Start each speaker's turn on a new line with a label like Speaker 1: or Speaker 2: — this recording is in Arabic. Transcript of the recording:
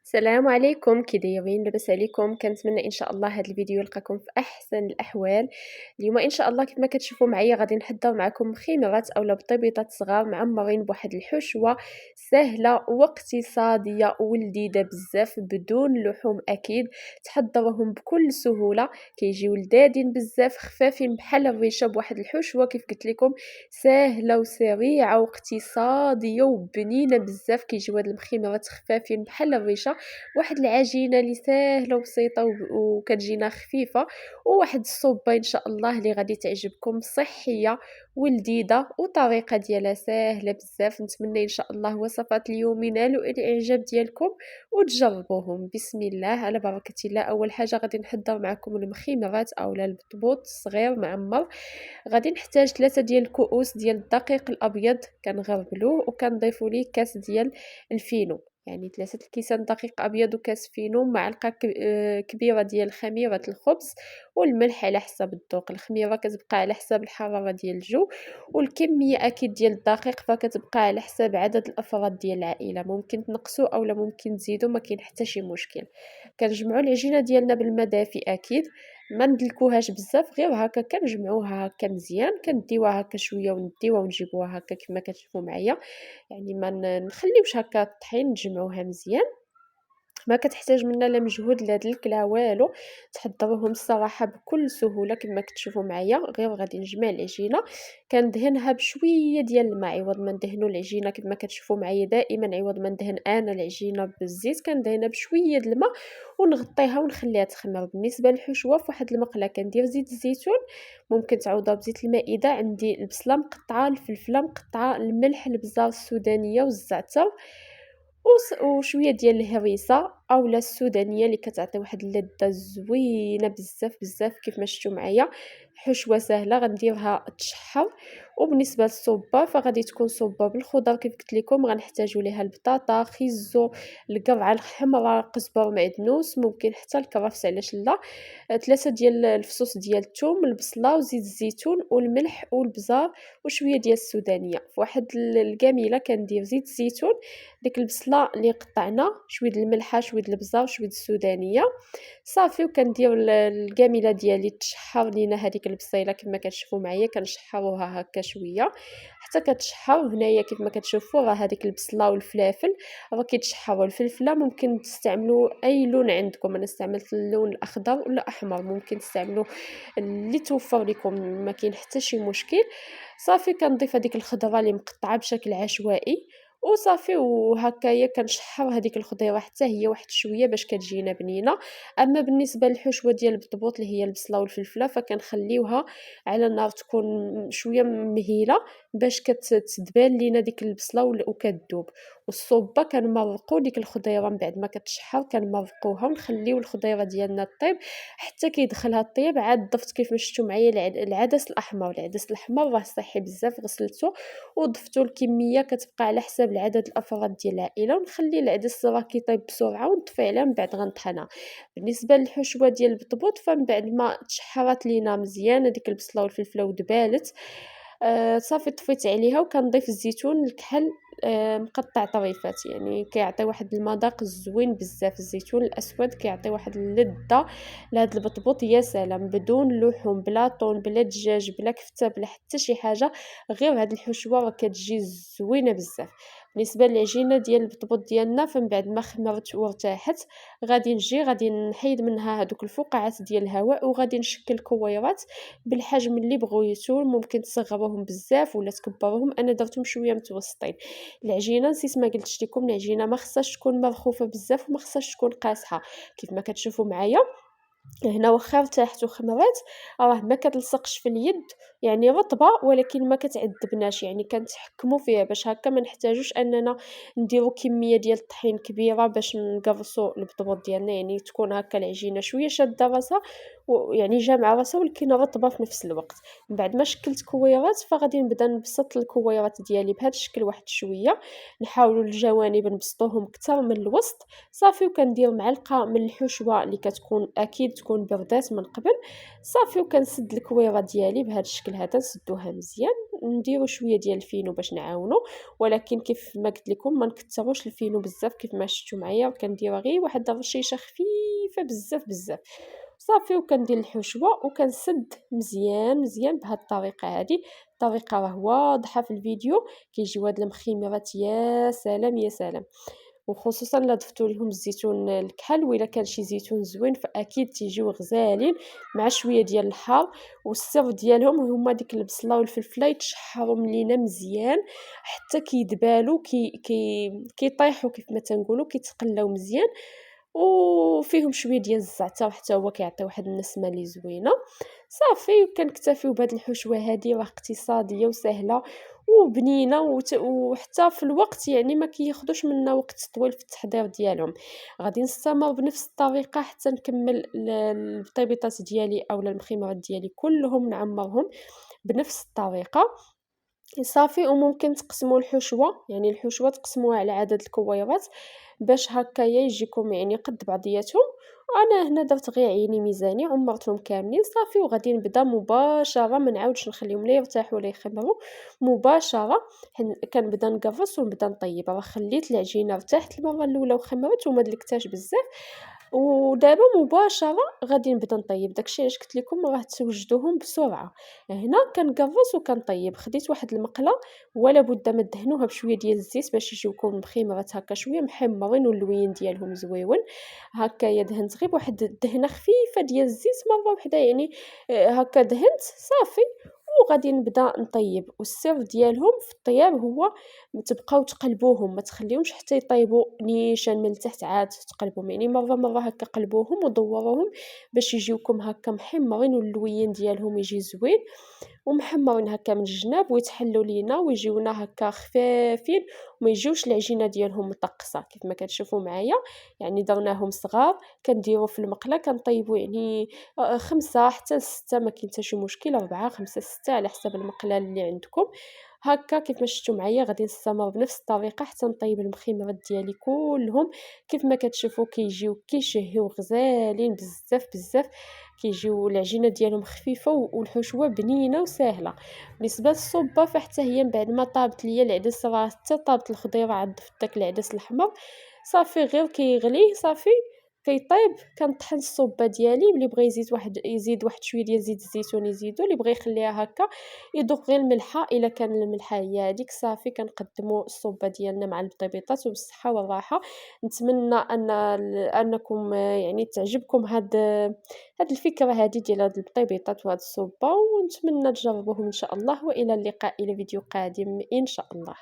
Speaker 1: السلام عليكم، كي دايرين؟ لاباس عليكم؟ كنتمنى ان شاء الله هذا الفيديو يلقاكم في احسن الاحوال. اليوم ان شاء الله كيف ما كتشوفوا معايا غادي نحضر معكم خميرات اولا بطبيطات صغار معمرين بواحد الحشوه سهله واقتصاديه ولذيذه بزاف بدون لحوم اكيد. تحضرهم بكل سهوله، كيجيو لذاذين بزاف خفافين بحال الريشه بواحد الحشوه كيف قلت لكم سهله وسريعه واقتصاديه وبنينه بزاف. كيجيو هاد المخمرات خفافين بحال الريشه، واحد العجينه اللي ساهله وبسيطه وكتجينا خفيفه، وواحد الصوبه ان شاء الله اللي غادي تعجبكم صحيه ولذيذه وطريقه ديالها ساهله بزاف. نتمنى ان شاء الله وصفات اليوم ينالوا الاعجاب ديالكم وتجربوهم. بسم الله على بركه الله. اول حاجه غادي نحضر معكم المخمرات اولا البطبوط الصغير معمر. غادي نحتاج 3 ديال الكؤوس ديال الدقيق الابيض كنغربلوه وكنضيفوا ليه كاس ديال الفينو، يعني 3 الكيسان دقيق ابيض وكاس فينو، معلقه كبيره ديال خميره الخبز، والملح على حسب الذوق. الخميره كتبقى على حسب الحراره ديال الجو، والكميه اكيد ديال الدقيق فكتبقى على حسب عدد الافراد ديال العائله، ممكن تنقصوا اولا ممكن تزيدوا، ما كاين حتى شي مشكل. كنجمعوا العجينه ديالنا بالماء دافي اكيد، ما ندلكوهاش بزاف، غير هكا كنجمعوها هكا مزيان، كنديوها هكا شويه ونديوها ونجيبوها هكا كما كتشوفوا معايا. يعني ما نخليوش هكا الطحين، نجمعوها مزيان. ما كتحتاج منا لا مجهود لا دلك لا والو، تحضروهم الصراحه بكل سهوله كما كتشوفوا معايا. غير غادي نجمع العجينه، كندهنها بشويه ديال الماء عوض ما ندهنوا العجينه كما كتشوفوا معايا. دائما عوض ما ندهن انا العجينه بالزيت كندهنها بشويه د الماء ونغطيها ونخليها تخمر. بالنسبه للحشوه فواحد المقله كندير زيت الزيتون، ممكن تعوضوها بزيت المائده. عندي البصله مقطعه، الفلفله مقطعه، الملح، البزار السودانيه والزعتر وشويه ديال الهريسه اولا السودانيه اللي كتعطي واحد اللذه زوينه بزاف بزاف. كيف ما شفتوا معايا حشوه سهله غنديرها تشحر. وبالنسبه للصوبه فغادي تكون صوبه بالخضر كيف قلت لكم، غنحتاجوا ليها البطاطا، خيزو، القرعه الحمراء، قزبر، معدنوس، ممكن حتى الكرفس علاش لا، 3 ديال الفصوص ديال الثوم، البصله وزيت الزيتون والملح والبزار وشويه ديال السودانيه. فواحد القاميله كندير زيت الزيتون، ديك البصله اللي قطعنا، شويه د الملحه، شويه د البزار، شويه د السودانيه، صافي. وكندير الكاميله ديالي تشحر لينا هذيك البصيله كما كتشوفوا معايا، كنشحروها هكا شويه حتى كتشحر. هنايا كيف ما كتشوفوا راه هذيك البصله والفلافل راه كيتشحروا. الفلفله ممكن تستعملوا اي لون عندكم، انا استعملت اللون الاخضر ولا احمر، ممكن تستعملوا اللي توفر لكم، ما كاين حتى شي مشكل. صافي كنضيف هذيك الخضره اللي مقطعه بشكل عشوائي وصافي، وهكايا كنشحر هذيك الخضيره حتى هي واحد شويه باش كتجينا بنينه. اما بالنسبه للحشوه ديال البطبوط اللي هي البصله والفلفله فكنخليوها على النار تكون شويه مهيله باش كتدبال لينا ديك البصله وكتذوب. والصوبه كنمرقوا ديك الخضيره من بعد ما كتشحر، كنمرقوها ونخليو الخضيره ديالنا طيب حتى كيدخلها الطيب. عاد ضفت كيف ما شفتوا معايا العدس الاحمر. العدس الاحمر راه صحي بزاف، غسلته وضفتو الكميه كتبقى على حساب العدد الافراد ديال العائله، ونخلي العدس راه كيطيب بسرعه ونطفي عليه من بعد غنطحنها. بالنسبه للحشوه ديال البطبوط فمن بعد ما تشحرات لينا مزيان هذيك البصله والفلفله ودبالت، صافي طفيت عليها وكنضيف الزيتون الكحل مقطع طريفات، يعني كيعطي واحد المذاق زوين بزاف. الزيتون الاسود كيعطي واحد اللذه لهاد البطبوط يا سلام، بدون لحوم، بلا طون، بلا دجاج، بلا كفته، بلا حتى شي حاجه، غير هاد الحشوه راه كتجي زوينه بزاف. بالنسبه للعجينه ديال البطبوط ديالنا فمن بعد ما خمرت وارتاحت غادي نحيد منها هذوك الفقاعات ديال الهواء، وغادي نشكل كويرات بالحجم اللي بغيتو، ممكن تصغروهم بزاف ولا تكبروهم، انا درتهم شويه متوسطين. العجينه نسيت ما قلتش لكم، العجينه ما خصهاش تكون مرخوفه بزاف وما خصهاش تكون قاصحه كيف ما كتشوفوا معايا. هنا واخا ارتاحت وخمرات راه ما كتلصقش في اليد، يعني رطبه ولكن ما كتعذبناش، يعني كنتحكموا فيها باش هكا ما نحتاجوش اننا نديروا كميه ديال الطحين كبيره باش نقرصوا البطبوط ديالنا، يعني تكون هكا العجينه شويه شاده راسها ويعني جامعة راسها ولكن رطبة في نفس الوقت. من بعد ما شكلت كويرات فغادي نبدا نبسط الكويرات ديالي بهذا الشكل واحد شوية، نحاولوا الجوانب نبسطوهم كتر من الوسط صافي، وكندير معلقة من الحشوة اللي كتكون أكيد تكون بردات من قبل صافي، وكنسد الكويرة ديالي بهذا الشكل هذا، نسدوها مزيان، نديرو شوية ديال الفينو باش نعاونو، ولكن كيف ما قلت لكم ما نكتروش الفينو بزاف كيف ما شفتوا معايا، وكنديرها غير واحد الرشيشه خفيفه بزاف بزاف صافي، وكندير الحشوه وكنسد مزيان مزيان بهذه الطريقه هذه. الطريقه راه واضحه في الفيديو، كيجيو هاد المخيمرات يا سلام يا سلام، وخصوصا لا ضفتوا لهم الزيتون الكحل، وإلا كان شي زيتون زوين فاكيد تيجيو غزالين مع شويه ديال الحار. والسر ديالهم هما ديك البصله والفلفله يتشحروا لينا مزيان حتى كيدبالوا كيطيحوا كيف ما تنقولوا، كيتقلاو مزيان، وفيهم شويه ديال الزعتر حتى هو كيعطي واحد النسمه اللي زوينه صافي. وكنكتفيو بهاد الحشوه هادي، راه اقتصاديه وسهله وبنينه وحتى في الوقت يعني ما كياخذوش منا وقت طويل في التحضير ديالهم. غادي نستمر بنفس الطريقه حتى نكمل البطيبيطات ديالي اولا المخيمرات ديالي كلهم نعمرهم بنفس الطريقه صافي. وممكن تقسموا الحشوة، يعني الحشوة تقسموها على عدد الكويرات باش هكايا يجيكم يعني قد بعضياتهم. انا هنا درت غير عيني ميزاني عمرتهم كاملين صافي، وغادي نبدا مباشره ما نعاودش نخليهم لا يرتاحوا ولا يخمروا مباشره. كنبدا نقرص ونبدا نطيب، راه خليت العجينه ارتاحت المره الاولى وخمرت وما دلكتهاش بزاف، ودابا مباشره غادي نبدا نطيب. داكشي علاش قلت لكم راه توجدوهم بسرعه. هنا كنقرص وكنطيب، خديت واحد المقله ولا بد ما دهنوها بشويه ديال الزيت باش يجيوكم المخيمرات هكا شويه محمرين واللوين ديالهم زويون هكايا. دهنت غير بواحد الدهنه خفيفه ديال الزيت مره وحده يعني، هكا دهنت صافي، وغادي نبدا نطيب. والسر ديالهم في الطياب هو تبقاو تقلبوهم، ما تخليهمش حتى يطيبوا نيشان من التحت عاد تقلبوهم، يعني مره مره هكا قلبوهم ودوروهم باش يجيوكم هكا محمرين واللوين ديالهم يجي زوين ومحمرين هكا من الجناب، ويتحلوا لينا ويجيونا هكا خفافين وما يجيوش العجينه ديالهم مطقسه كيف ما كتشوفوا معايا. يعني درناهم صغار، كنديروا في المقله كنطيبوا يعني 5 حتى 6، ما كاين حتى شي مشكل، 4 5 6 على حسب المقله اللي عندكم. هكا كيف ما شفتوا معايا غادي نستمر بنفس الطريقه حتى نطيب المخيمرات ديالي كلهم كيف ما كتشوفوا، كيجيو كيشهيو غزالين بزاف بزاف، كيجيو العجينه ديالهم خفيفه والحشوه بنينه وسهله. بالنسبه للصوبه فحتى هي من بعد ما طابت ليا العدس، راه حتى طابت الخضيره عاد ضفت داك العدس الاحمر صافي، غير كيغلي صافي كيطيب كنطحن الصوبه ديالي. اللي بغى يزيد واحد شويه ديال زيت الزيتون يزيدو، اللي بغى يخليها هكا يذوق غير الملحه، الا كان الملحه هي هذيك صافي. كنقدموا الصوبه ديالنا مع البطيبيطات وبالصحه والراحه. نتمنى انكم يعني تعجبكم هاد الفكره هذه ديال هاد البطيبيطات وهاد الصوبه، ونتمنى تجربوهم ان شاء الله. والى اللقاء الى فيديو قادم ان شاء الله.